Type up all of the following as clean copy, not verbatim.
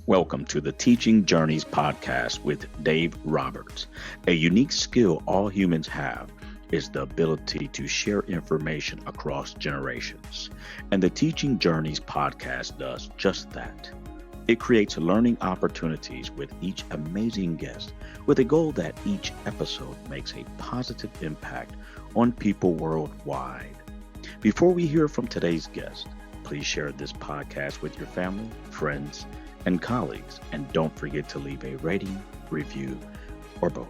Welcome to the Teaching Journeys podcast with Dave Roberts. A unique skill all humans have is the ability to share information across generations. And the Teaching Journeys podcast does just that. It creates learning opportunities with each amazing guest with a goal that each episode makes a positive impact on people worldwide. Before we hear from today's guest, please share this podcast with your family, friends, and colleagues, and don't forget to leave a rating, review, or both.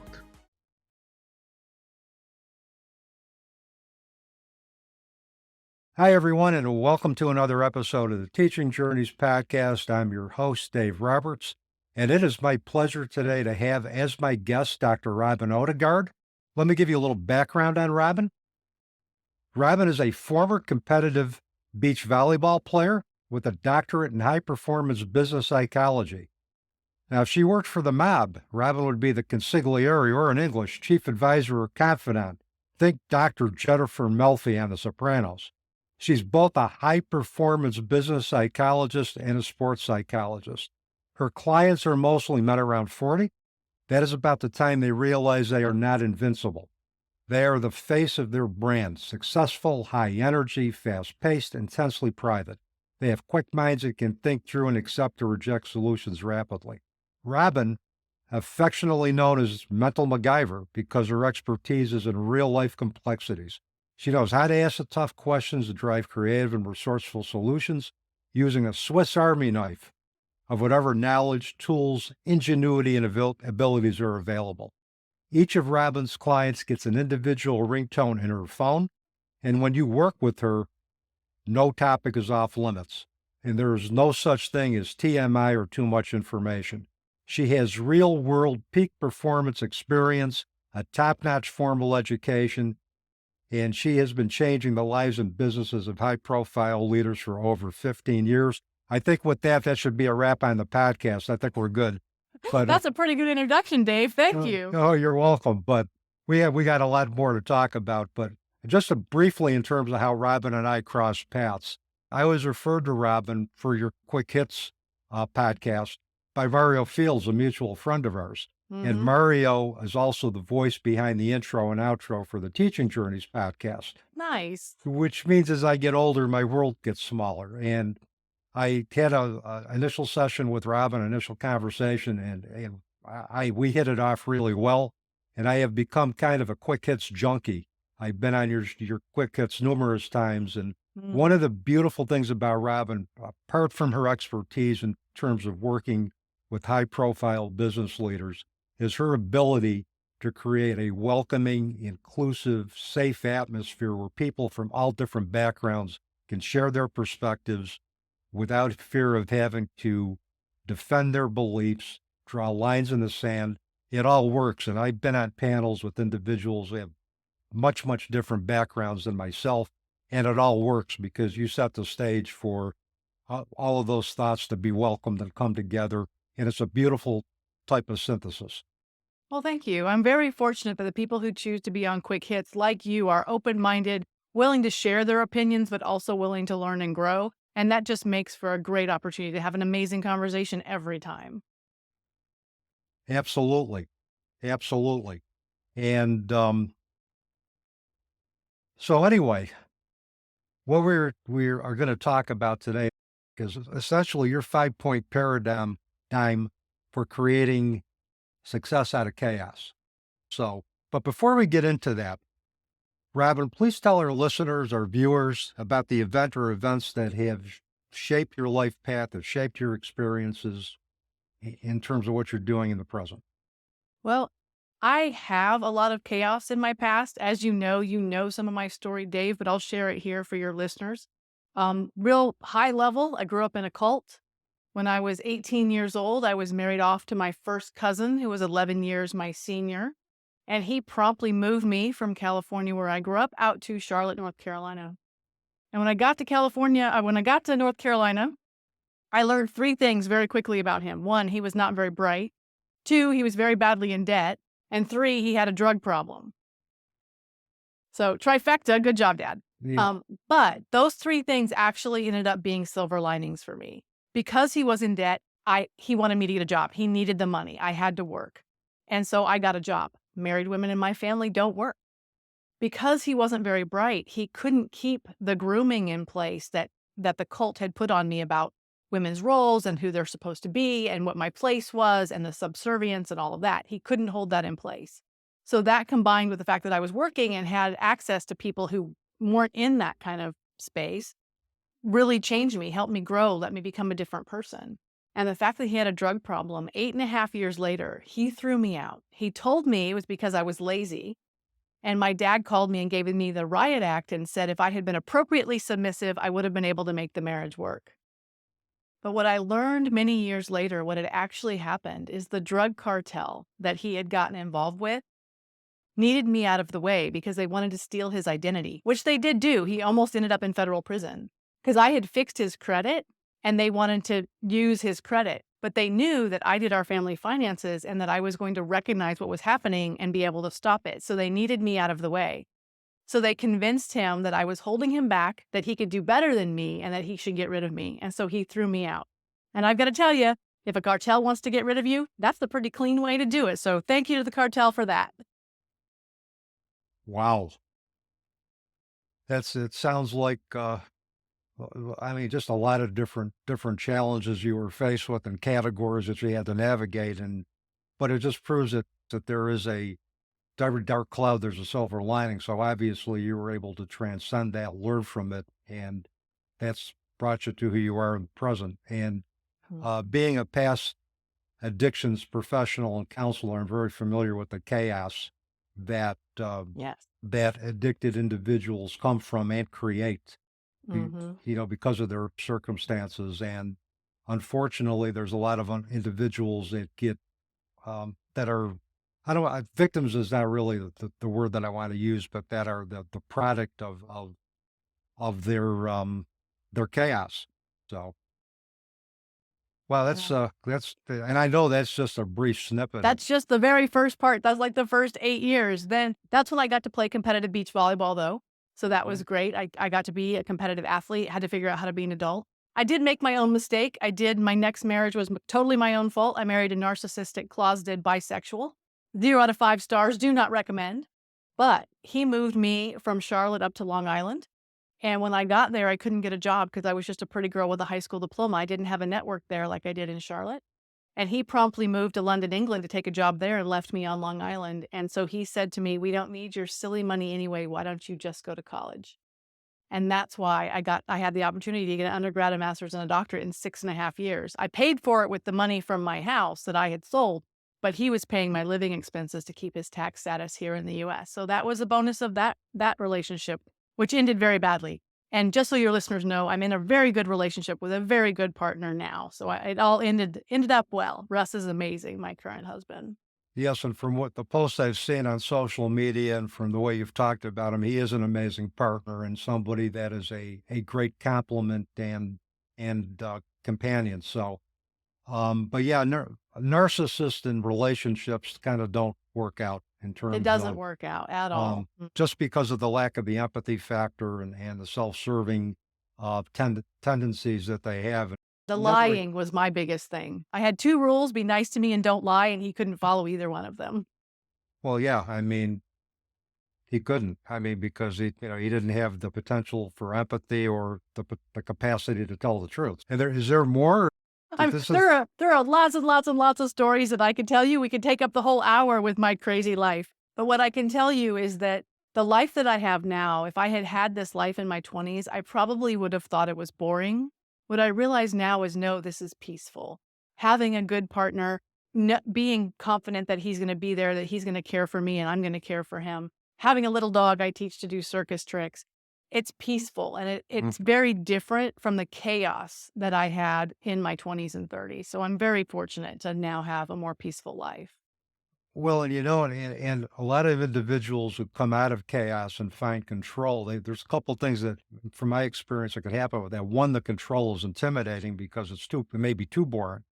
Hi, everyone, and welcome to another episode of the Teaching Journeys podcast. I'm your host, Dave Roberts, and it is my pleasure today to have as my guest Dr. Robyn Odegaard. Let me give you a little background on Robyn. Robyn is a former competitive beach volleyball player with a doctorate in high-performance business psychology. Now, if she worked for the mob, Robyn would be the consigliere, or in English, chief advisor or confidant. Think Dr. Jennifer Melfi on The Sopranos. She's both a high-performance business psychologist and a sports psychologist. Her clients are mostly men around 40. That is about the time they realize they are not invincible. They are the face of their brand, successful, high-energy, fast-paced, intensely private. They have quick minds that can think through and accept or reject solutions rapidly. Robyn, affectionately known as Mental MacGyver because her expertise is in real-life complexities. She knows how to ask the tough questions to drive creative and resourceful solutions using a Swiss Army knife of whatever knowledge, tools, ingenuity, and abilities are available. Each of Robyn's clients gets an individual ringtone in her phone, and when you work with her, no topic is off limits, and there is no such thing as TMI or too much information. She has real-world peak performance experience, a top-notch formal education, and she has been changing the lives and businesses of high-profile leaders for over 15 years. I think with that should be a wrap on the podcast. I think we're good. But that's a pretty good introduction, Dave. Thank you. Oh, you're welcome. But we got a lot more to talk about. But just briefly in terms of how Robyn and I crossed paths, I was referred to Robyn for your Quick Hits podcast by Mario Fields, a mutual friend of ours. Mm-hmm. And Mario is also the voice behind the intro and outro for the Teaching Journeys podcast. Nice. Which means as I get older, my world gets smaller. And I had an initial session with Robyn, an initial conversation, and we hit it off really well. And I have become kind of a quick hits junkie. I've been on your quick hits numerous times. And one of the beautiful things about Robyn, apart from her expertise in terms of working with high-profile business leaders, is her ability to create a welcoming, inclusive, safe atmosphere where people from all different backgrounds can share their perspectives without fear of having to defend their beliefs, draw lines in the sand. It all works. And I've been on panels with individuals who have much, much different backgrounds than myself, and it all works because you set the stage for all of those thoughts to be welcomed and come together. And it's a beautiful type of synthesis. Well, thank you. I'm very fortunate that the people who choose to be on Quick Hits, like you, are open-minded, willing to share their opinions, but also willing to learn and grow. And that just makes for a great opportunity to have an amazing conversation every time. Absolutely. Absolutely. And so anyway, what we are going to talk about today is essentially your 5-point paradigm for creating success out of chaos. So, but before we get into that, Robyn, please tell our listeners, our viewers, about the event or events that have shaped your life path, that shaped your experiences in terms of what you're doing in the present. Well, I have a lot of chaos in my past. As you know some of my story, Dave, but I'll share it here for your listeners. Real high level, I grew up in a cult. When I was 18 years old, I was married off to my first cousin, who was 11 years my senior. And he promptly moved me from California, where I grew up, out to Charlotte, North Carolina. And when I got to North Carolina, I learned 3 things very quickly about him. 1, he was not very bright. 2, he was very badly in debt. And 3, he had a drug problem. So trifecta, good job, Dad. Yeah. But those 3 things actually ended up being silver linings for me. Because he was in debt, he wanted me to get a job. He needed the money. I had to work. And so I got a job. Married women in my family don't work. Because he wasn't very bright, he couldn't keep the grooming in place that the cult had put on me about women's roles and who they're supposed to be and what my place was and the subservience and all of that. He couldn't hold that in place. So that combined with the fact that I was working and had access to people who weren't in that kind of space really changed me, helped me grow, let me become a different person. And the fact that he had a drug problem 8.5 years later, he threw me out. He told me it was because I was lazy. And my dad called me and gave me the riot act and said if I had been appropriately submissive, I would have been able to make the marriage work. But what I learned many years later, what had actually happened is the drug cartel that he had gotten involved with needed me out of the way because they wanted to steal his identity, which they did do. He almost ended up in federal prison because I had fixed his credit and they wanted to use his credit. But they knew that I did our family finances and that I was going to recognize what was happening and be able to stop it. So they needed me out of the way. So they convinced him that I was holding him back, that he could do better than me, and that he should get rid of me. And so he threw me out. And I've got to tell you, if a cartel wants to get rid of you, that's the pretty clean way to do it. So thank you to the cartel for that. Wow. It sounds like, just a lot of different challenges you were faced with and categories that you had to navigate. But it just proves that there is every dark cloud, there's a silver lining. So obviously you were able to transcend that, learn from it, and that's brought you to who you are in the present. And being a past addictions professional and counselor, I'm very familiar with the chaos that Yes. that addicted individuals come from and create, because of their circumstances. And unfortunately, there's a lot of individuals that get that are, victims is not really the word that I want to use, but that are the product of their chaos. So, well, and I know that's just a brief snippet. That's just the very first part. That's like the first 8 years. Then that's when I got to play competitive beach volleyball, though. So that was great. I got to be a competitive athlete, had to figure out how to be an adult. I did make my own mistake. My next marriage was totally my own fault. I married a narcissistic, closeted bisexual. 0 out of 5 stars, do not recommend. But he moved me from Charlotte up to Long Island. And when I got there, I couldn't get a job because I was just a pretty girl with a high school diploma. I didn't have a network there like I did in Charlotte. And he promptly moved to London, England to take a job there and left me on Long Island. And so he said to me, we don't need your silly money anyway. Why don't you just go to college? And that's why I had the opportunity to get an undergrad, a master's, and a doctorate in 6.5 years. I paid for it with the money from my house that I had sold, but he was paying my living expenses to keep his tax status here in the US. So that was a bonus of that relationship, which ended very badly. And just so your listeners know, I'm in a very good relationship with a very good partner now. So it all ended up well. Russ is amazing, my current husband. Yes, and from what the posts I've seen on social media and from the way you've talked about him, he is an amazing partner and somebody that is a great complement and companion. So, but yeah, narcissists and relationships kind of don't work out in terms. It doesn't work out at all, just because of the lack of the empathy factor and the self-serving tendencies that they have. The lying was my biggest thing. I had 2 rules: be nice to me and don't lie, and he couldn't follow either one of them. Well, yeah, he couldn't. Because he didn't have the potential for empathy or the capacity to tell the truth. And is there more? There are lots and lots and lots of stories that I could tell you. We could take up the whole hour with my crazy life. But what I can tell you is that the life that I have now, if I had had this life in my 20s, I probably would have thought it was boring. What I realize now is, no, this is peaceful. Having a good partner, being confident that he's going to be there, that he's going to care for me and I'm going to care for him. Having a little dog I teach to do circus tricks. It's peaceful, and it's very different from the chaos that I had in my 20s and 30s. So I'm very fortunate to now have a more peaceful life. Well, and a lot of individuals who come out of chaos and find control, there's a couple of things that, from my experience, that could happen with that. One, the control is intimidating because it may be too boring.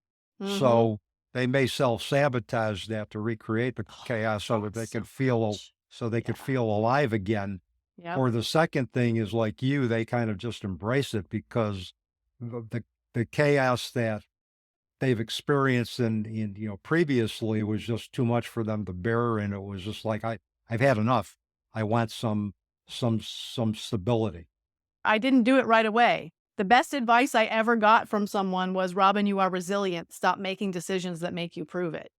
So they may self-sabotage that to recreate the chaos so that they can feel alive again. Yep. Or the second thing is, like you, they kind of just embrace it because the chaos that they've experienced previously was just too much for them to bear, and it was just like I've had enough. I want some stability. I didn't do it right away. The best advice I ever got from someone was, Robyn, you are resilient. Stop making decisions that make you prove it.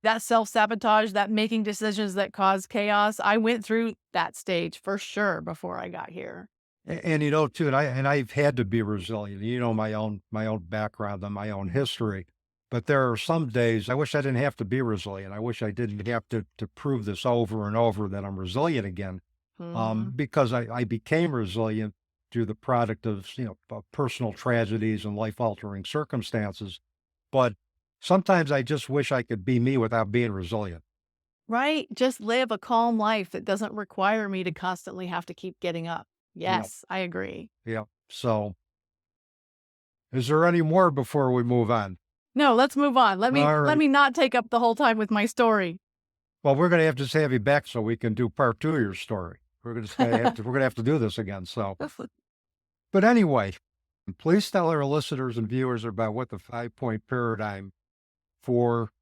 That self-sabotage, that making decisions that cause chaos, I went through that stage for sure before I got here. And too, and I've had to be resilient. My own background and my own history. But there are some days I wish I didn't have to be resilient. I wish I didn't have to prove this over and over that I'm resilient again, because I became resilient through the product of personal tragedies and life-altering circumstances. But sometimes I just wish I could be me without being resilient. Right? Just live a calm life that doesn't require me to constantly have to keep getting up. Yes, I agree. Yeah. So is there any more before we move on? No, let's move on. Let All me not take up the whole time with my story. Well, we're going to have to have you back so we can do part 2 of your story. We're going to have to do this again. So, but anyway, please tell our listeners and viewers about what the 5-point paradigm for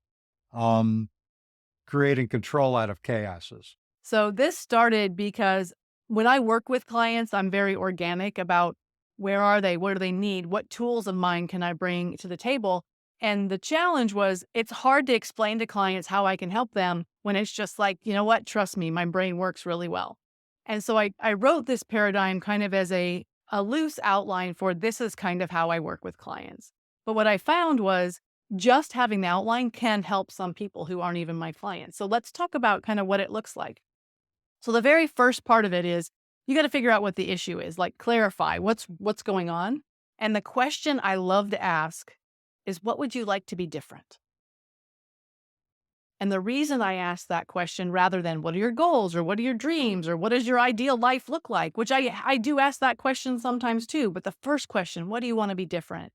creating control out of chaos is. So this started because when I work with clients, I'm very organic about where are they, what do they need, what tools of mine can I bring to the table. And the challenge was, it's hard to explain to clients how I can help them when it's just like, you know what, trust me, my brain works really well. And so I wrote this paradigm kind of as a loose outline for this is kind of how I work with clients. But what I found was just having the outline can help some people who aren't even my clients. So let's talk about kind of what it looks like. So the very first part of it is you got to figure out what the issue is, like clarify what's going on. And the question I love to ask is, what would you like to be different? And the reason I ask that question rather than what are your goals or what are your dreams or what does your ideal life look like, which I do ask that question sometimes too. But the first question, what do you want to be different?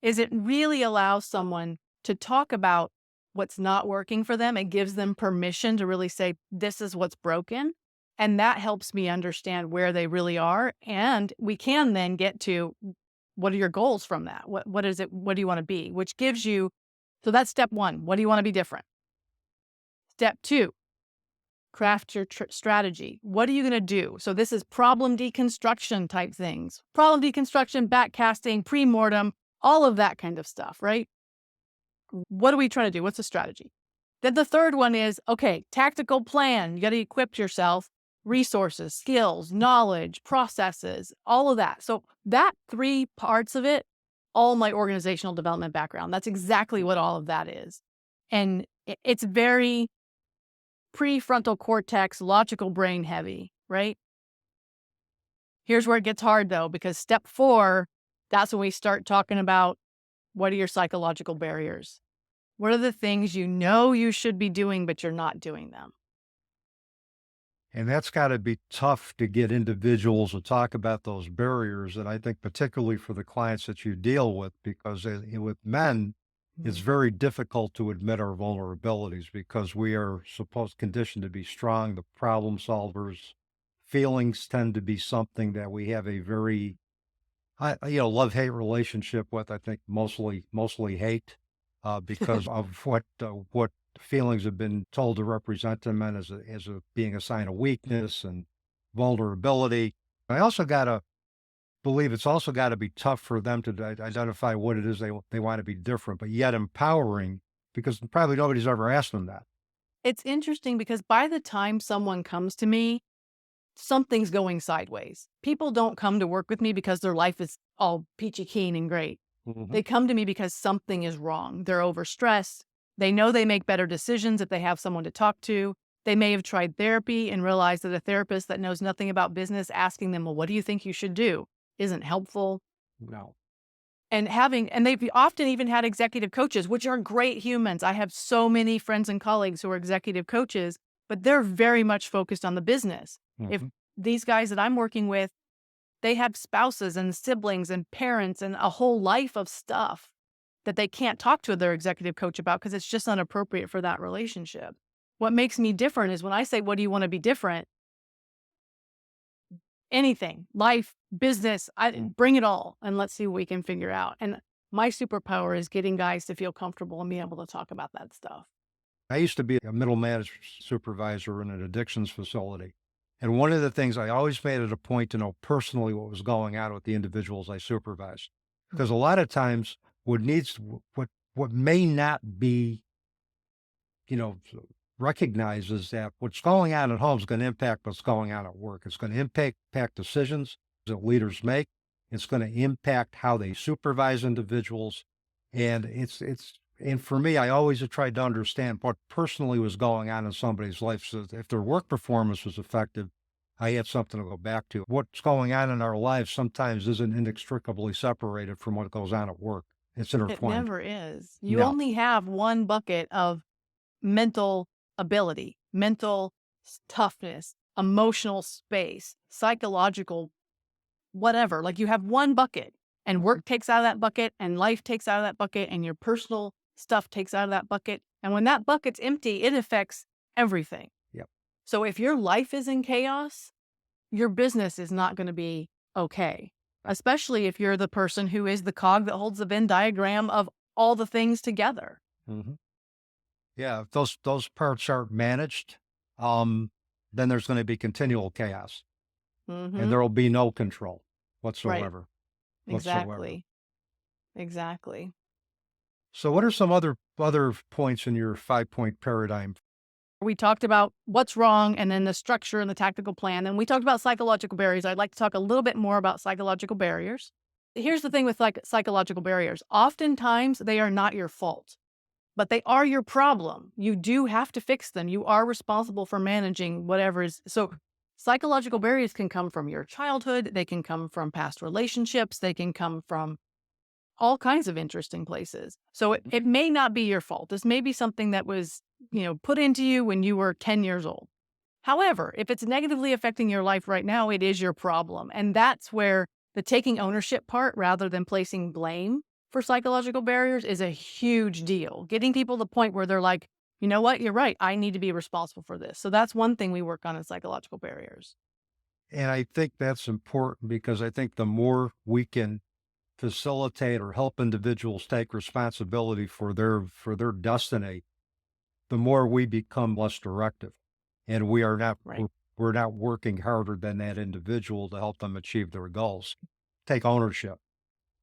Is it really allows someone to talk about what's not working for them. It gives them permission to really say, this is what's broken. And that helps me understand where they really are. And we can then get to what are your goals from that? What is it? What do you want to be? Which gives you, so that's step one. What do you want to be different? Step two, craft your strategy. What are you going to do? So this is problem deconstruction type things. Problem deconstruction, backcasting, pre-mortem, all of that kind of stuff, right? What are we trying to do? What's the strategy? Then the third one is, okay, tactical plan. You got to equip yourself, resources, skills, knowledge, processes, all of that. So that three parts of it, all my organizational development background, that's exactly what all of that is. And it's very prefrontal cortex, logical brain heavy, right? Here's where it gets hard though, because step 4, that's when we start talking about what are your psychological barriers? What are the things you know you should be doing, but you're not doing them? And that's got to be tough to get individuals to talk about those barriers. And I think particularly for the clients that you deal with, because with men, it's very difficult to admit our vulnerabilities because we are conditioned to be strong, the problem solvers. Feelings tend to be something that we have a very, love-hate relationship with. I think mostly hate because of what feelings have been told to represent them as being a sign of weakness and vulnerability. I also got to believe it's also got to be tough for them to identify what it is they want to be different, but yet empowering, because probably nobody's ever asked them that. It's interesting because by the time someone comes to me, something's going sideways. People don't come to work with me because their life is all peachy keen and great. Mm-hmm. They come to me because something is wrong. They're overstressed. They know they make better decisions if they have someone to talk to. They may have tried therapy and realized that a therapist that knows nothing about business asking them, well, what do you think you should do? Isn't helpful. No. And they've often even had executive coaches, which are great humans. I have so many friends and colleagues who are executive coaches, but they're very much focused on the business. Mm-hmm. If these guys that I'm working with, they have spouses and siblings and parents and a whole life of stuff that they can't talk to their executive coach about because it's just inappropriate for that relationship. What makes me different is when I say, what do you want to be different? Anything, life, business, bring it all and let's see what we can figure out. And my superpower is getting guys to feel comfortable and being able to talk about that stuff. I used to be a middle management supervisor in an addictions facility. And one of the things I always made it a point to know personally what was going on with the individuals I supervised. Because a lot of times what may not be, recognized is that what's going on at home is going to impact what's going on at work. It's going to impact decisions that leaders make. It's going to impact how they supervise individuals. And and for me, I always have tried to understand what personally was going on in somebody's life. So if their work performance was effective, I had something to go back to. What's going on in our lives sometimes isn't inextricably separated from what goes on at work. It's It intertwined. never is. You No. only have one bucket of mental ability, mental toughness, emotional space, psychological, whatever. Like you have one bucket, and work takes out of that bucket, and life takes out of that bucket, and your personal stuff takes out of that bucket. And when that bucket's empty, it affects everything. Yep. So if your life is in chaos, your business is not going to be okay, especially if you're the person who is the cog that holds the Venn diagram of all the things together. Mm-hmm. Yeah, if those parts aren't managed, then there's going to be continual chaos, and there will be no control whatsoever. Exactly. So what are some other points in your 5-point paradigm? We talked about what's wrong and then the structure and the tactical plan. And we talked about psychological barriers. I'd like to talk a little bit more about psychological barriers. Here's the thing with psychological barriers. Oftentimes they are not your fault, but they are your problem. You do have to fix them. You are responsible for managing whatever is. So psychological barriers can come from your childhood. They can come from past relationships. They can come from all kinds of interesting places. So it may not be your fault. This may be something that was, put into you when you were 10 years old. However, if it's negatively affecting your life right now, it is your problem. And that's where the taking ownership part, rather than placing blame for psychological barriers, is a huge deal. Getting people to the point where they're like, you know what, you're right, I need to be responsible for this. So that's one thing we work on in psychological barriers. And I think that's important because I think the more we can facilitate or help individuals take responsibility for their destiny, the more we become less directive, and we're not working harder than that individual to help them achieve their goals. Take ownership.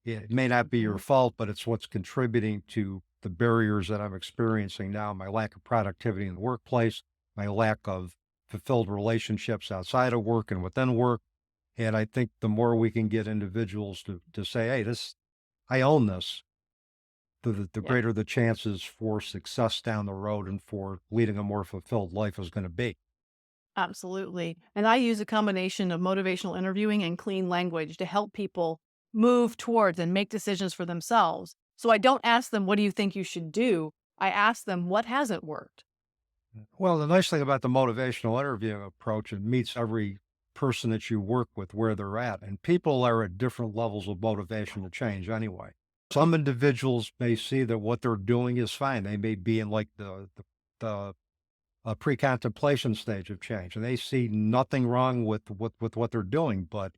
It may not be your fault, but it's what's contributing to the barriers that I'm experiencing now, my lack of productivity in the workplace, my lack of fulfilled relationships outside of work and within work. And I think the more we can get individuals to say, hey, I own this, the greater the chances for success down the road and for leading a more fulfilled life is going to be. Absolutely. And I use a combination of motivational interviewing and clean language to help people move towards and make decisions for themselves. So I don't ask them, what do you think you should do? I ask them, what hasn't worked? Well, the nice thing about the motivational interviewing approach, it meets every person that you work with where they're at. And people are at different levels of motivation to change anyway. Some individuals may see that what they're doing is fine. They may be in like the pre-contemplation stage of change, and they see nothing wrong with what they're doing. But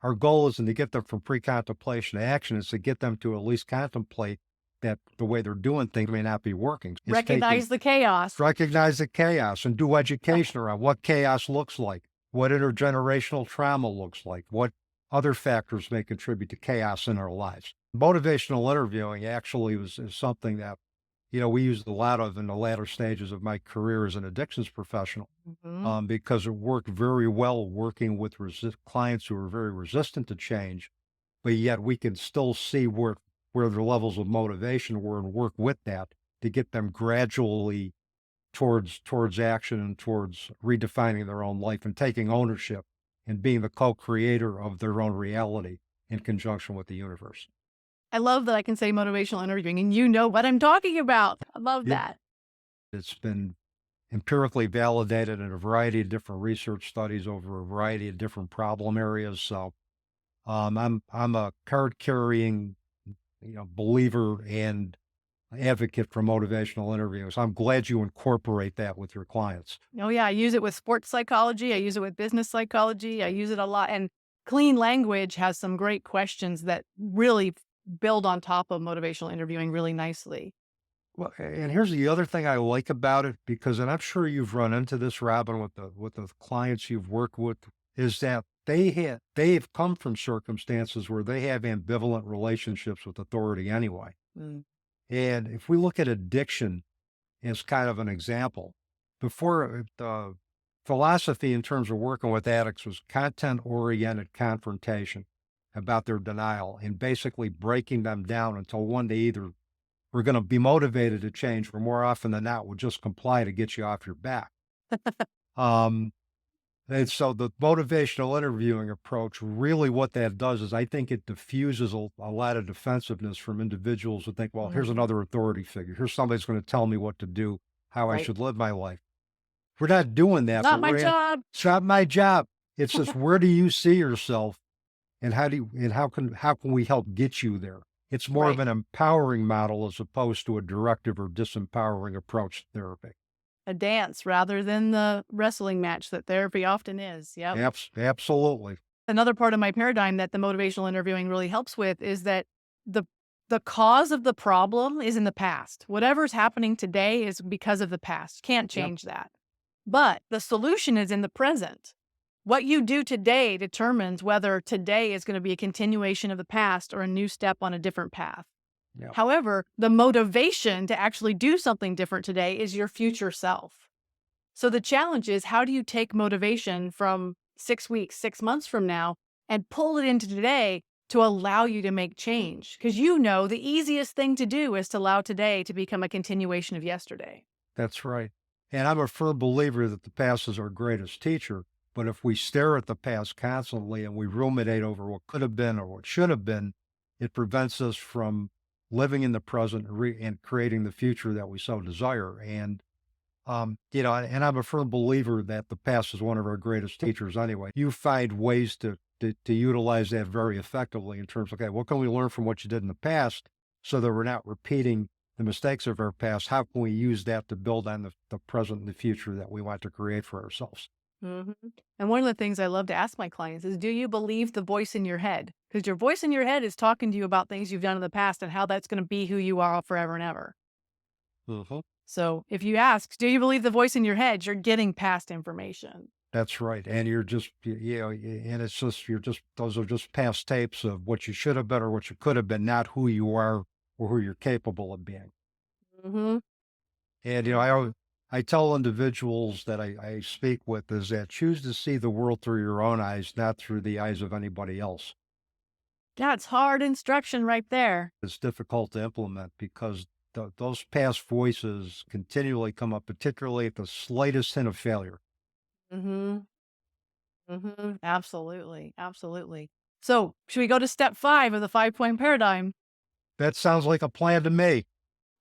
our goal isn't to get them from pre-contemplation to action. It's to get them to at least contemplate that the way they're doing things may not be working. Recognize the chaos. Recognize the chaos and do education around what chaos looks like, what intergenerational trauma looks like, what other factors may contribute to chaos in our lives. Motivational interviewing actually is something that, we used a lot of in the latter stages of my career as an addictions professional, because it worked very well working with clients who are very resistant to change, but yet we can still see where their levels of motivation were and work with that to get them gradually towards action and towards redefining their own life and taking ownership and being the co-creator of their own reality in conjunction with the universe. I love that I can say motivational interviewing and you know what I'm talking about. I love that. It's been empirically validated in a variety of different research studies over a variety of different problem areas. So I'm a card-carrying believer and advocate for motivational interviews. I'm glad you incorporate that with your clients. Oh yeah, I use it with sports psychology. I use it with business psychology. I use it a lot. And clean language has some great questions that really build on top of motivational interviewing really nicely. Well, and here's the other thing I like about it, because, and I'm sure you've run into this, Robyn, with the clients you've worked with, is that they've come from circumstances where they have ambivalent relationships with authority anyway. Mm. And if we look at addiction as kind of an example, before the philosophy in terms of working with addicts was content-oriented confrontation about their denial and basically breaking them down until one day either we're going to be motivated to change, or more often than not, we'll just comply to get you off your back. And so the motivational interviewing approach, really what that does is I think it diffuses a lot of defensiveness from individuals who think, well, here's another authority figure. Here's somebody who's going to tell me what to do, how I should live my life. We're not doing that. Not my job. It's not my job. It's just, where do you see yourself, and how can we help get you there? It's more of an empowering model as opposed to a directive or disempowering approach to therapy. A dance rather than the wrestling match that therapy often is. Yep. Absolutely. Another part of my paradigm that the motivational interviewing really helps with is that the cause of the problem is in the past. Whatever's happening today is because of the past. Can't change that. But the solution is in the present. What you do today determines whether today is going to be a continuation of the past or a new step on a different path. Yep. However, the motivation to actually do something different today is your future self. So the challenge is, how do you take motivation from 6 weeks, 6 months from now, and pull it into today to allow you to make change? Because the easiest thing to do is to allow today to become a continuation of yesterday. That's right. And I'm a firm believer that the past is our greatest teacher. But if we stare at the past constantly and we ruminate over what could have been or what should have been, it prevents us from living in the present and creating the future that we so desire. And, and I'm a firm believer that the past is one of our greatest teachers anyway. You find ways to utilize that very effectively in terms of, okay, what can we learn from what you did in the past so that we're not repeating the mistakes of our past? How can we use that to build on the present and the future that we want to create for ourselves? And one of the things I love to ask my clients is, do you believe the voice in your head? Because your voice in your head is talking to you about things you've done in the past and how that's going to be who you are forever and ever. So if you ask, do you believe the voice in your head, you're getting past information. That's right. And you're just, and it's just, those are just past tapes of what you should have been or what you could have been, not who you are or who you're capable of being. And, I tell individuals that I speak with is that choose to see the world through your own eyes, not through the eyes of anybody else. That's hard instruction right there. It's difficult to implement because those past voices continually come up, particularly at the slightest hint of failure. Absolutely. So should we go to step 5 of the 5-point paradigm? That sounds like a plan to me.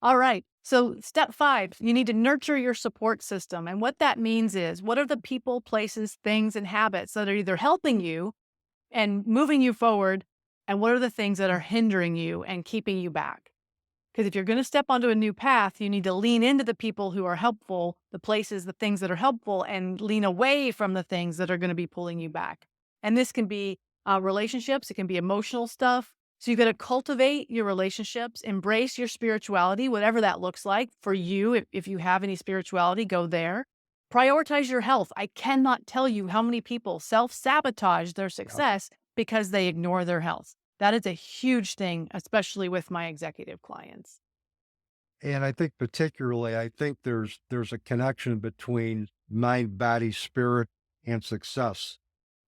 All right. So step 5, you need to nurture your support system. And what that means is, what are the people, places, things, and habits that are either helping you and moving you forward? And what are the things that are hindering you and keeping you back? Because if you're going to step onto a new path, you need to lean into the people who are helpful, the places, the things that are helpful, and lean away from the things that are going to be pulling you back. And this can be relationships. It can be emotional stuff. So you've got to cultivate your relationships, embrace your spirituality, whatever that looks like for you. If you have any spirituality, go there. Prioritize your health. I cannot tell you how many people self-sabotage their success because they ignore their health. That is a huge thing, especially with my executive clients. And I think particularly, there's a connection between mind, body, spirit, and success.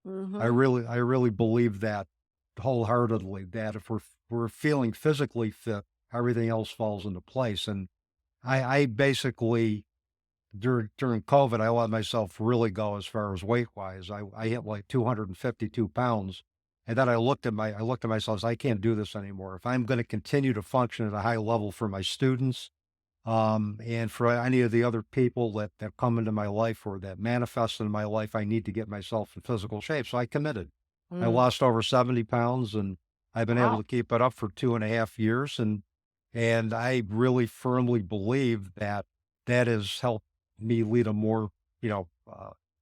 I really believe that wholeheartedly, that if we're feeling physically fit, everything else falls into place. And I basically, during COVID, I let myself really go as far as weight wise. I hit like 252 pounds. And then I looked at myself as, I can't do this anymore. If I'm going to continue to function at a high level for my students, and for any of the other people that come into my life or that manifest in my life, I need to get myself in physical shape. So I committed. I lost over 70 pounds, and I've been able to keep it up for 2.5 years. And I really firmly believe that has helped me lead a more,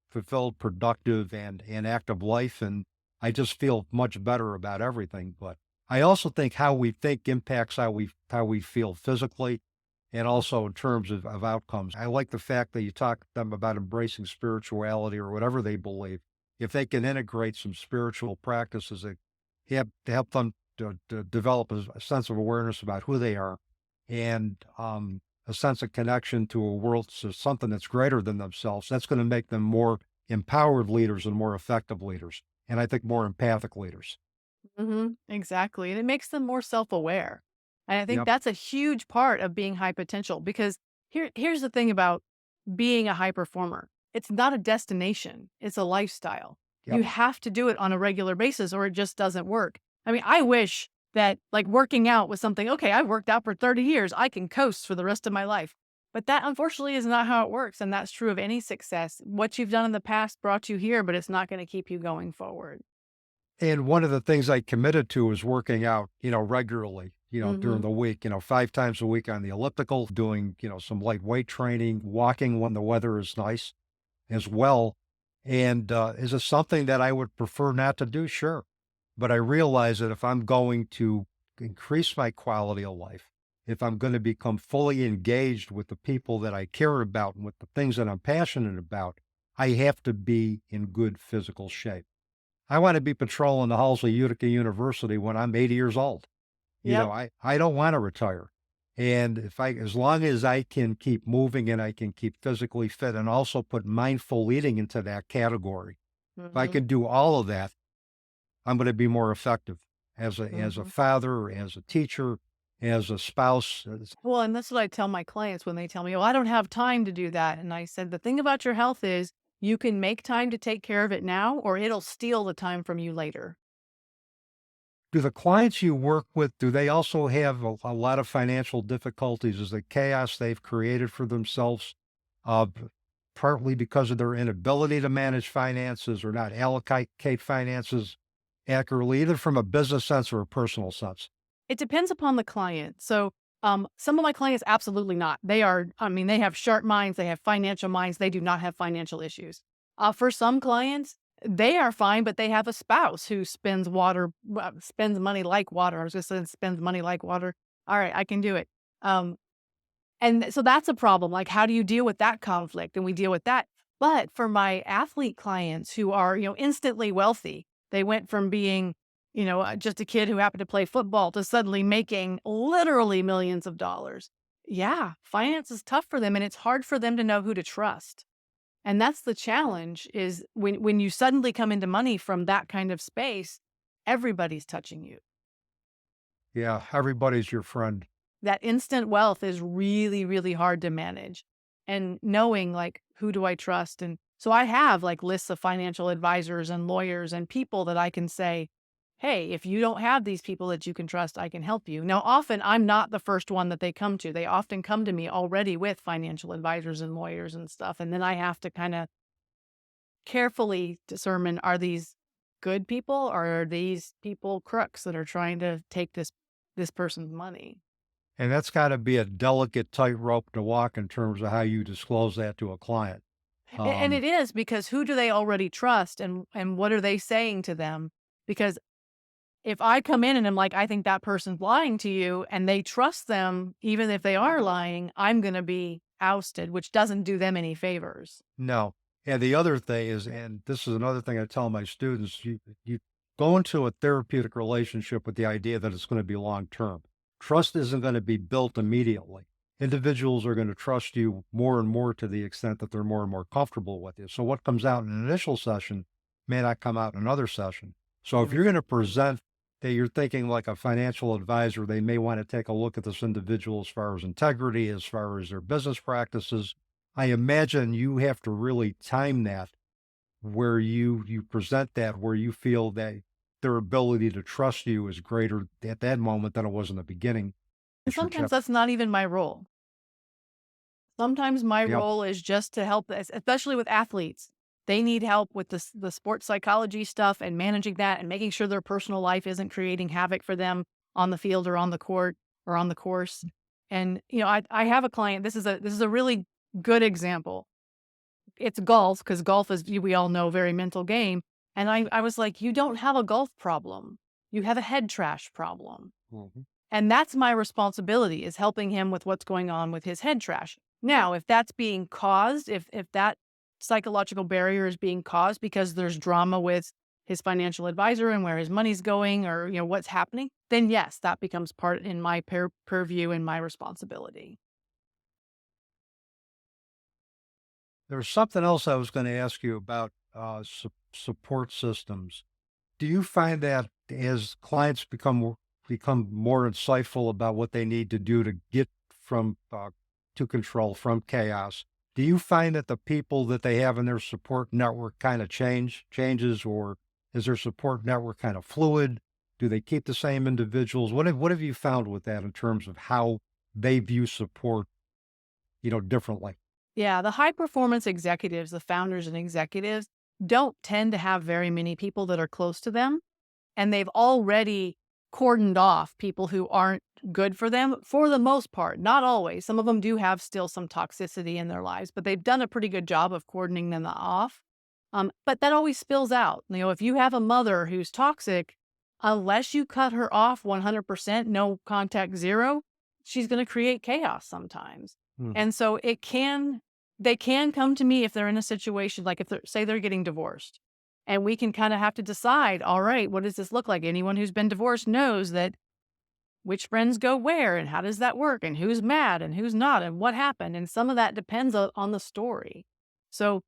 fulfilled, productive, and active life. And I just feel much better about everything. But I also think how we think impacts how we feel physically and also in terms of outcomes. I like the fact that you talk to them about embracing spirituality or whatever they believe. If they can integrate some spiritual practices that help them to develop a sense of awareness about who they are and a sense of connection to a world, to something that's greater than themselves, that's going to make them more empowered leaders and more effective leaders. And I think more empathic leaders. Exactly. And it makes them more self-aware. And I think Yep. that's a huge part of being high potential because here's the thing about being a high performer. It's not a destination, it's a lifestyle. Yep. You have to do it on a regular basis or it just doesn't work. I mean, I wish that like working out was something, okay, I've worked out for 30 years, I can coast for the rest of my life. But that unfortunately is not how it works. And that's true of any success. What you've done in the past brought you here, but it's not going to keep you going forward. And one of the things I committed to was working out, regularly, during hmm the week, 5 times a week on the elliptical, doing, some light weight training, walking when the weather is nice as well. And is it something that I would prefer not to do? Sure. But I realize that if I'm going to increase my quality of life, if I'm going to become fully engaged with the people that I care about and with the things that I'm passionate about, I have to be in good physical shape. I want to be patrolling the halls of Utica University when I'm 80 years old. Yep. I don't want to retire. And as long as I can keep moving and I can keep physically fit and also put mindful eating into that category, if I hmm can do all of that, I'm going to be more effective as a hmm father, as a teacher, as a spouse. Well, and that's what I tell my clients when they tell me, oh, I don't have time to do that. And I said, the thing about your health is you can make time to take care of it now, or it'll steal the time from you later. Do the clients you work with, do they also have a lot of financial difficulties? Is the chaos they've created for themselves b- partly because of their inability to manage finances or not allocate finances accurately, either from a business sense or a personal sense? It depends upon the client. So, some of my clients, absolutely not. They are, I mean, they have sharp minds, they have financial minds, they do not have financial issues. For some clients, they are fine, but they have a spouse who spends money like water. I was just saying, spends money like water. All right, I can do it. Um, and so that's a problem. Like, how do you deal with that conflict? And we deal with that. But for my athlete clients who are, instantly wealthy, they went from being, just a kid who happened to play football to suddenly making literally millions of dollars. Yeah, finance is tough for them and it's hard for them to know who to trust. And that's the challenge is when you suddenly come into money from that kind of space, everybody's touching you. Yeah, everybody's your friend. That instant wealth is really, really hard to manage. And knowing like, who do I trust? And so I have like lists of financial advisors and lawyers and people that I can say, hey, if you don't have these people that you can trust, I can help you. Now, often I'm not the first one that they come to. They often come to me already with financial advisors and lawyers and stuff. And then I have to kind of carefully discern, are these good people or are these people crooks that are trying to take this person's money? And that's got to be a delicate tightrope to walk in terms of how you disclose that to a client. And Um, it is because who do they already trust and what are they saying to them? Because if I come in and I'm like, I think that person's lying to you and they trust them, even if they are lying, I'm going to be ousted, which doesn't do them any favors. No. And the other thing is, and this is another thing I tell my students, you go into a therapeutic relationship with the idea that it's going to be long term. Trust isn't going to be built immediately. Individuals are going to trust you more and more to the extent that they're more and more comfortable with you. So what comes out in an initial session may not come out in another session. So if Mhm. you're going to present that you're thinking like a financial advisor, they may want to take a look at this individual as far as integrity, as far as their business practices. I imagine you have to really time that where you present that where you feel that their ability to trust you is greater at that moment than it was in the beginning. And It's your sometimes chip. that's not even my role. Sometimes my Yep. role is just to help, especially with athletes. They need help with the sports psychology stuff and managing that and making sure their personal life isn't creating havoc for them on the field or on the court or on the course. And I have a client. This is a really good example. It's golf because golf is we all know very mental game. And I was like, you don't have a golf problem. you have a head trash problem. Mhm. And that's my responsibility, is helping him with what's going on with his head trash. Now, if that's being caused, if that psychological barrier is being caused because there's drama with his financial advisor and where his money's going, or what's happening, then yes, that becomes part in my purview and my responsibility. There's something else I was going to ask you about support systems. Do you find that as clients become more insightful about what they need to do to get from to control, from chaos, do you find that the people that they have in their support network kind of changes, or is their support network kind of fluid? Do they keep the same individuals? What have you found with that in terms of how they view support, differently? Yeah, the high performance executives, the founders and executives, don't tend to have very many people that are close to them. And they've already cordoned off people who aren't good for them, for the most part. Not always. Some of them do have still some toxicity in their lives, but they've done a pretty good job of cordoning them off. But that always spills out. If you have a mother who's toxic, unless you cut her off 100%, no contact, zero, she's going to create chaos sometimes. Mhm. And so they can come to me if they're in a situation, like if they're getting divorced. And we can kind of have to decide, all right, what does this look like? Anyone who's been divorced knows that which friends go where and how does that work and who's mad and who's not and what happened. And some of that depends on the story. So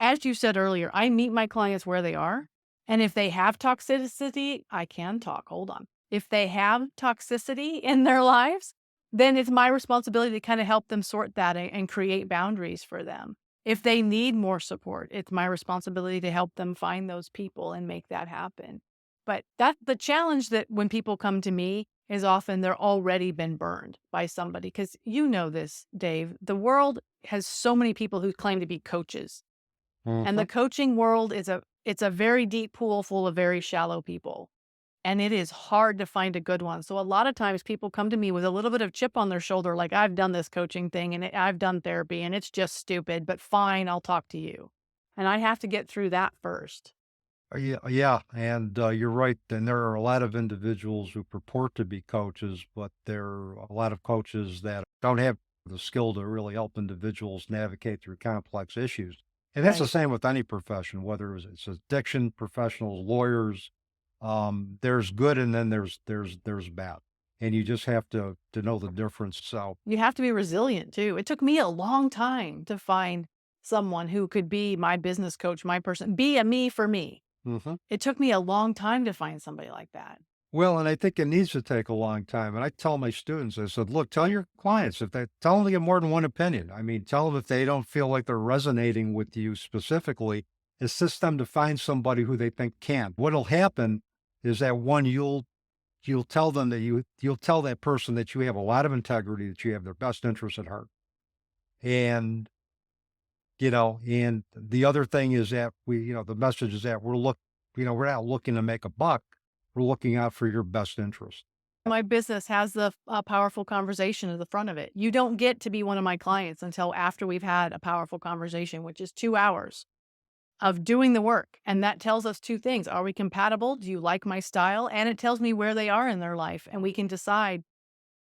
as you said earlier, I meet my clients where they are. And if they have toxicity, I can talk. Hold on. If they have toxicity in their lives, then it's my responsibility to kind of help them sort that and create boundaries for them. If they need more support, it's my responsibility to help them find those people and make that happen. But that's the challenge, that when people come to me is often they're already been burned by somebody. Because you know this, Dave, the world has so many people who claim to be coaches. And the coaching world it's a very deep pool full of very shallow people. And it is hard to find a good one. So a lot of times people come to me with a little bit of chip on their shoulder, like, I've done this coaching thing and I've done therapy and it's just stupid, but fine, I'll talk to you. And I have to get through that first. Yeah, and you're right. And there are a lot of individuals who purport to be coaches, but there are a lot of coaches that don't have the skill to really help individuals navigate through complex issues. And that's the Right. same with any profession, whether it's addiction professionals, lawyers. There's good, and then there's bad, and you just have to know the difference. So, You have to be resilient too. It took me a long time to find someone who could be my business coach, my person, be a me for me. mhm. It took me a long time to find somebody like that. Well, and I think it needs to take a long time. And I tell my students, I said, look, tell your clients, if they tell them to get more than one opinion. I mean, tell them if they don't feel like they're resonating with you specifically, assist them to find somebody who they think can. What'll happen is that one, you'll tell them that you'll tell that person that you have a lot of integrity, that you have their best interests at heart. And, and the other thing is that the message is that we're not looking to make a buck. We're looking out for your best interest. My business has the powerful conversation at the front of it. You don't get to be one of my clients until after we've had a powerful conversation, which is 2 hours of doing the work. And that tells us two things. Are we compatible? Do you like my style? And it tells me where they are in their life. And we can decide,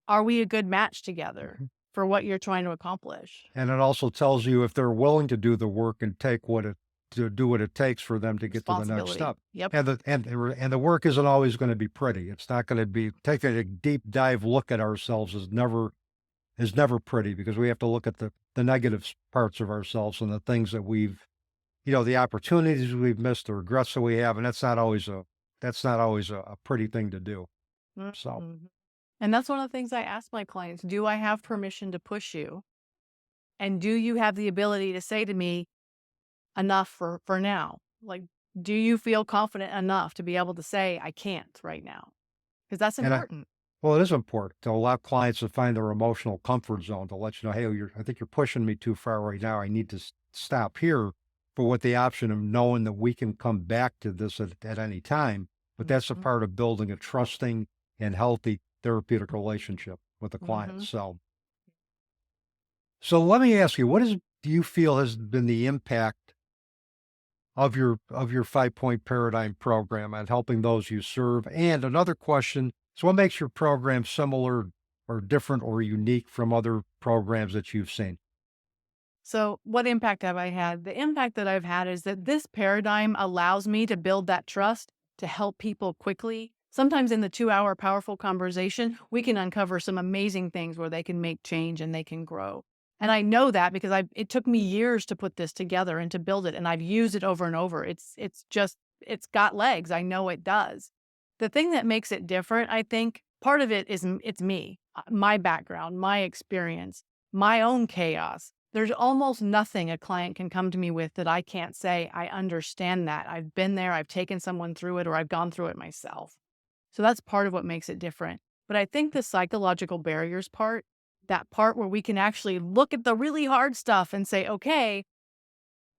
are we a good match together Mhm. for what you're trying to accomplish? And it also tells you if they're willing to do the work and to do what it takes for them to get to the next Responsibility. step. Yep. And the work isn't always going to be pretty. It's not going to be taking a deep dive look at ourselves is never pretty, because we have to look at the negative parts of ourselves and the things that the opportunities we've missed, the regrets that we have, and that's not always a pretty thing to do. So, Mhm. And that's one of the things I ask my clients. Do I have permission to push you? And do you have the ability to say to me, enough for now? Like, do you feel confident enough to be able to say, I can't right now? Because that's and important. well, it is important to allow clients to find their emotional comfort zone, to let you know, hey, I think you're pushing me too far right now. I need to stop here, but with the option of knowing that we can come back to this at any time. But that's a Mhm. part of building a trusting and healthy therapeutic relationship with the client. Mhm. So let me ask you, do you feel has been the impact of your 5-point paradigm program and helping those you serve? And another question is, what makes your program similar or different or unique from other programs that you've seen? So, what impact have I had? The impact that I've had is that this paradigm allows me to build that trust to help people quickly. Sometimes in the 2-hour powerful conversation, we can uncover some amazing things where they can make change and they can grow. And I know that because it took me years to put this together and to build it, and I've used it over and over. It's got legs. I know it does. The thing that makes it different, I think, part of it is it's me, my background, my experience, my own chaos. There's almost nothing a client can come to me with that I can't say, I understand that. I've been there, I've taken someone through it, or I've gone through it myself. So that's part of what makes it different. But I think the psychological barriers part, that part where we can actually look at the really hard stuff and say, okay,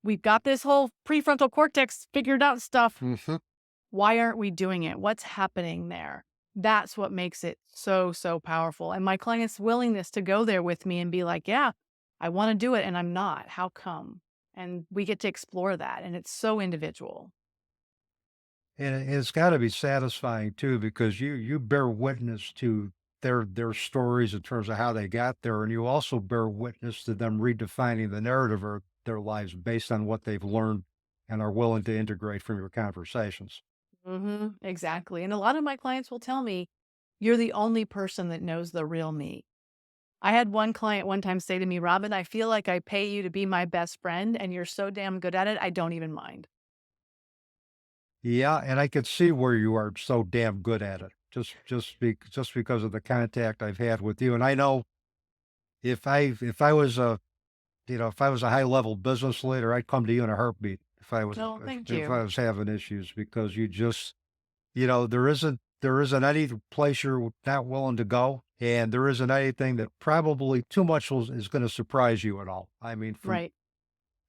we've got this whole prefrontal cortex figured out stuff. Mm-hmm. Why aren't we doing it? What's happening there? That's what makes it so, so powerful. And my client's willingness to go there with me and be like, yeah, I want to do it and I'm not. How come? And we get to explore that. And it's so individual. And it's got to be satisfying too, because you bear witness to their stories in terms of how they got there, and you also bear witness to them redefining the narrative of their lives based on what they've learned and are willing to integrate from your conversations. Exactly. And a lot of my clients will tell me, you're the only person that knows the real me. I had one client one time say to me, Robyn, I feel like I pay you to be my best friend and you're so damn good at it, I don't even mind. Yeah, and I could see where you are so damn good at it, just because of the contact I've had with you. And I know if I was if I was a high level business leader, I'd come to you in a heartbeat No, thank if I you. was having issues, because you just, there isn't any place you're not willing to go, and there isn't anything that probably too much is going to surprise you at all. I mean, Right.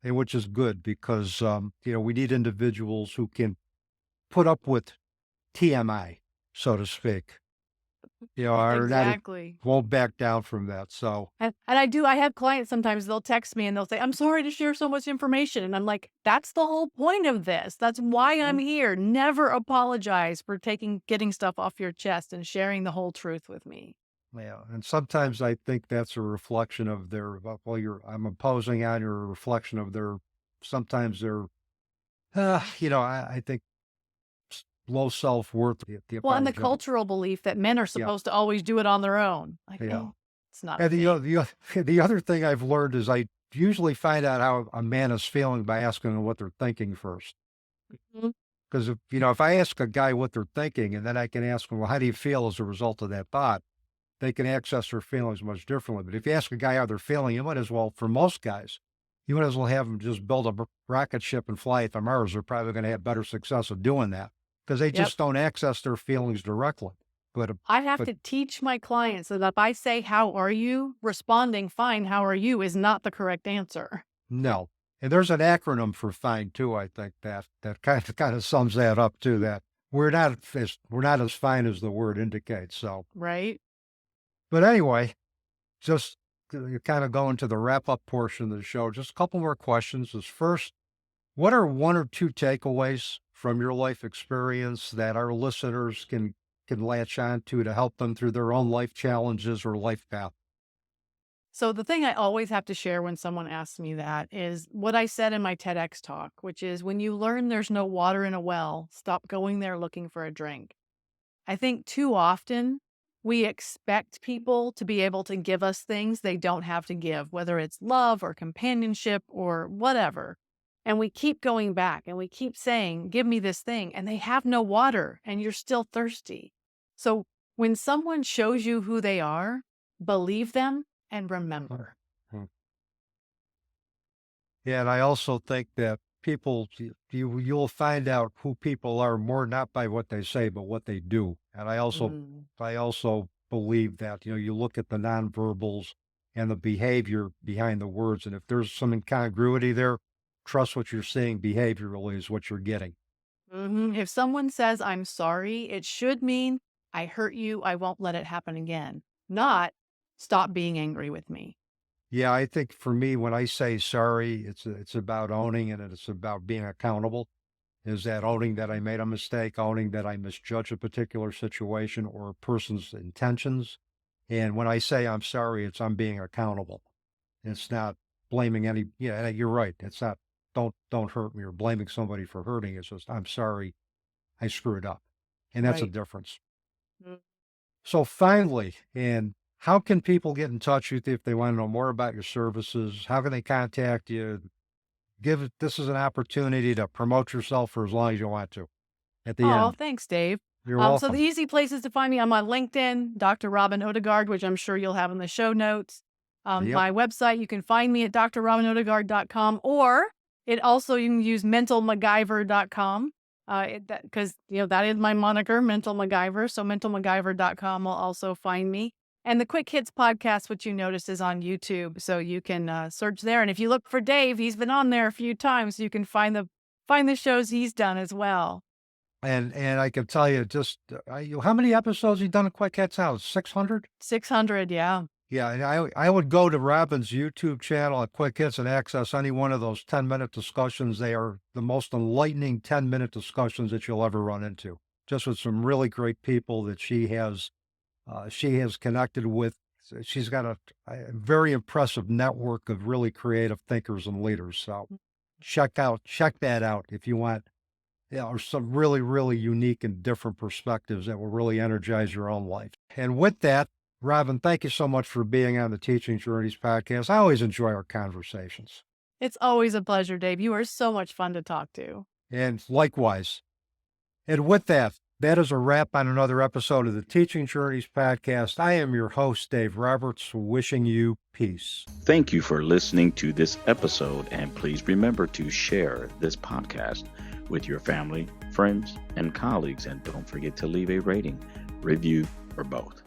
and which is good because we need individuals who can put up with TMI, so to speak. Are not Exactly. won't back down from that. So And I have clients sometimes, they'll text me and they'll say, I'm sorry to share so much information. And I'm like, that's the whole point of this. That's why I'm here. Never apologize for getting stuff off your chest and sharing the whole truth with me. yeah, and sometimes I think that's a reflection of their. Well, I'm imposing on you a reflection of their. Sometimes their. I think low self worth. The Well, and the apologetic. cultural belief that men are Yeah, supposed to always do it on their own. Like, yeah. it's not a And thing. the other thing I've learned is I usually find out how a man is feeling by asking them what they're thinking first. Mhm. Because if I ask a guy what they're thinking, and then I can ask them, well, how do you feel as a result of that thought? They can access their feelings much differently. But if you ask a guy how they're feeling, you might as well, for most guys, you might as well have them just build a rocket ship and fly it to Mars. They're probably going to have better success of doing that because they Yep. just don't access their feelings directly. But I have but to teach my clients that if I say, how are you? Responding, fine, how are you is not the correct answer. no, and there's an acronym for FINE too. I think that kind of sums that up too. That we're not as fine as the word indicates. So, Right? but anyway, just kind of going to the wrap up portion of the show. Just a couple more questions. Is first, what are one or two takeaways from your life experience that our listeners can latch on to help them through their own life challenges or life path? So the thing I always have to share when someone asks me that is what I said in my TEDx talk, which is when you learn there's no water in a well, stop going there looking for a drink. I think too often we expect people to be able to give us things they don't have to give, whether it's love or companionship or whatever. And we keep going back and we keep saying, give me this thing, and they have no water and you're still thirsty. So when someone shows you who they are, believe them and remember. Hmm. Yeah, and I also think that people, you'll find out who people are more not by what they say, but what they do. And Mm. I also believe that you look at the nonverbals and the behavior behind the words, and if there's some incongruity there, trust what you're seeing behaviorally is what you're getting. If someone says, I'm sorry, it should mean I hurt you. I won't let it happen again. Not stop being angry with me. Yeah, I think for me, when I say sorry, it's about owning and it's about being accountable. Is that owning that I made a mistake, owning that I misjudged a particular situation or a person's intentions. And when I say I'm sorry, I'm being accountable. It's not blaming any, yeah, you're right. It's not, don't hurt me or blaming somebody for hurting. It's just, I'm sorry, I screwed up. And that's a Right. difference. Mm. So finally, and how can people get in touch with you if they want to know more about your services? How can they contact you? This is an opportunity to promote yourself for as long as you want to. At the Oh, end, thanks, Dave. you're So the welcome. easy places to find me, I'm on LinkedIn, Dr. Robyn Odegaard, which I'm sure you'll have in the show notes. Yep. My website, you can find me at drrobynodegaard.com, or you can use mentalmacgyver.com. Because that is my moniker, Mental MacGyver. So mentalmacgyver.com will also find me. And the Quick Hits podcast, which you noticed, is on YouTube, so you can search there. And if you look for Dave, he's been on there a few times, so you can find the shows he's done as well. And I can tell you, just how many episodes you done of Quick Hits now? 600? 600, yeah. Yeah, and I would go to Robyn's YouTube channel at Quick Hits and access any one of those 10-minute discussions. They are the most enlightening 10-minute discussions that you'll ever run into, just with some really great people that she has connected with. She's got a very impressive network of really creative thinkers and leaders. So check that out if you want. Yeah, or some really, really unique and different perspectives that will really energize your own life. And with that, Robyn, thank you so much for being on the Teaching Journeys podcast. I always enjoy our conversations. It's always a pleasure, Dave. You are so much fun to talk to. And likewise. And with that, that is a wrap on another episode of the Teaching Journeys podcast. I am your host, Dave Roberts, wishing you peace. Thank you for listening to this episode, and please remember to share this podcast with your family, friends, and colleagues, and don't forget to leave a rating, review, or both.